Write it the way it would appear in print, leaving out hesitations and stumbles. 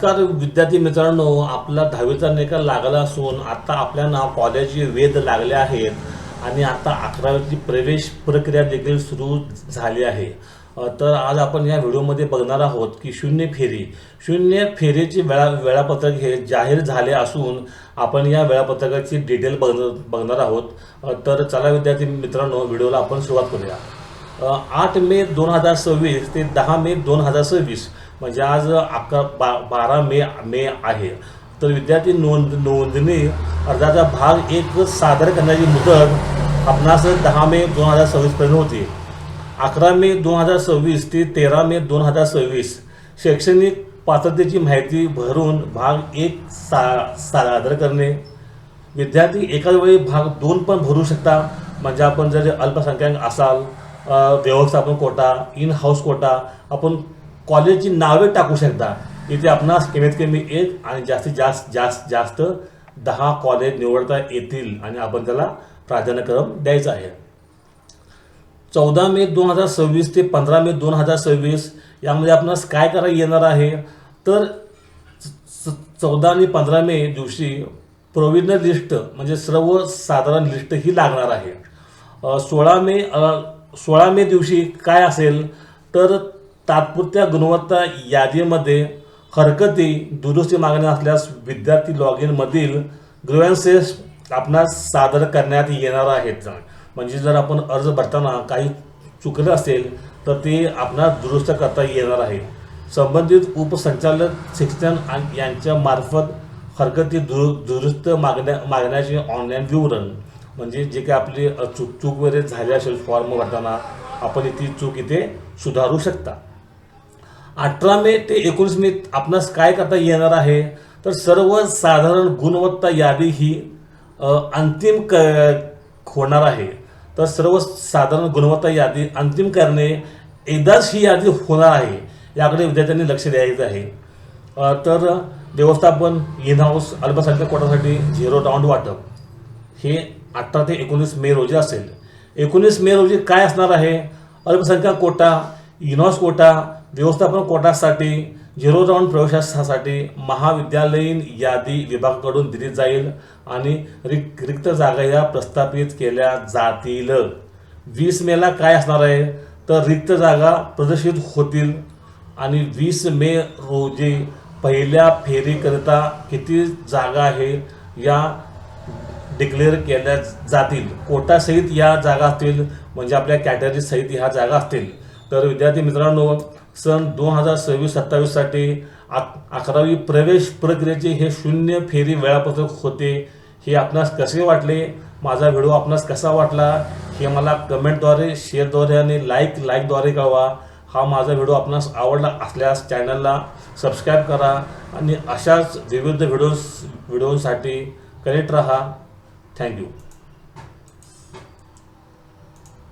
नमस्कार विद्यार्थी मित्रांनो, आपला 10वीचा निकाल लागला असून आता आपल्याला कॉलेजचे वेध लागले आहेत आणि आता 11वीची प्रवेश प्रक्रिया देखील सुरू झाली आहे. तर आज आपण या व्हिडिओमध्ये बघणार आहोत की शून्य फेरीचे वेळापत्रक हे जाहीर झाले असून आपण या वेळापत्रकाची डिटेल बघणार आहोत. तर चला विद्यार्थी मित्रांनो, व्हिडिओला आपण सुरुवात करूया. 8 मे 2026 ते 10 मे 2026 म्हणजे आज 12 मे आहे. तर विद्यार्थी नोंदणी अर्जाचा भाग 1 सादर करण्याची मुदत आपणास 10 मे 2026 पर्यंत होती. 11 मे 2026 ते 13 मे 2026 शैक्षणिक पात्रतेची माहिती भरून भाग 1 सादर करणे. विद्यार्थी एकाच वेळी भाग 2 पण भरू शकता. म्हणजे आपण जर अल्पसंख्याक असाल, व्यवस्थापन कोटा, इन हाऊस कोटा, आपण कॉलेजची नावे टाकू शकता. इथे आपणास कमीत कमी 1 आणि जास्तीत जास्त 10 कॉलेज निवडता येतील आणि आपण त्याला प्राधान्यक्रम द्यायचा आहे. 14 मे 2026 ते 15 मे 2026 यामध्ये आपणास काय करायला येणार आहे, तर 14 आणि 15 मे दिवशी प्रोव्हिजनल लिस्ट म्हणजे सर्वसाधारण लिस्ट ही लागणार आहे. 16 मे दिवशी काय असेल, तर तात्पुरत्या गुणवत्ता यादीमध्ये हरकती दुरुस्ती मागण्या असल्यास विद्यार्थी लॉग इन मधील ग्रीव्हन्सेस आपणास सादर करण्यात येणार आहेत. म्हणजे जर आपण अर्ज भरताना काही चुकलं असेल तर ते आपणास दुरुस्त करता येणार आहे. संबंधित उपसंचालक शिक्षण यांच्या मार्फत हरकती दुरुस्त मागण्याचे ऑनलाईन विवरण, म्हणजे जे काही आपली चूक वगैरे झाली असेल फॉर्म भरताना, आपण ती चूक इथे सुधारू शकता. 18 मे ते 19 मे आपणास काय करता येणार आहे, तर सर्वसाधारण गुणवत्ता यादी ही अंतिम होणार आहे. तर सर्वसाधारण गुणवत्ता यादी अंतिम करणे, एकदाच ही यादी होणार आहे, याकडे विद्यार्थ्यांनी लक्ष द्यायचं आहे. तर व्यवस्थापन, इन हाऊस, अल्पसंख्याक कोटासाठी 0 राऊंड वाटप हे 18 ते 19 मे रोजी असेल. 19 मे रोजी काय असणार आहे, अल्पसंख्याक कोटा, इन हाऊस कोटा, व्यवस्थापन कोटासाठी 0 राऊंड प्रवेशासाठी महाविद्यालयीन यादी विभागाकडून दिली जाईल आणि रिक्त जागा या प्रस्थापित केल्या जातील. 20 मेला काय असणार आहे, तर रिक्त जागा प्रदर्शित होतील आणि 20 मे रोजी पहिल्या फेरीकरिता किती जागा आहे या डिक्लेअर केल्या जातील. कोटासहित या जागा असतील, म्हणजे आपल्या कॅटेगरी सहित ह्या जागा असतील. तर विद्यार्थी मित्रांनो, सन 2026-27 साठी 11वी प्रवेश प्रक्रियेचे हे शून्य फेरी वेळापत्रक होते. हे आपणास कसे वाटले, माझा व्हिडिओ आपणास कसा वाटला हे मला कमेंटद्वारे, शेअरद्वारे आणि लाईकद्वारे कळवा. हा माझा व्हिडिओ आपणास आवडला असल्यास चॅनलला सबस्क्राईब करा आणि अशाच विविध व्हिडिओसाठी कनेक्ट राहा. थँक्यू.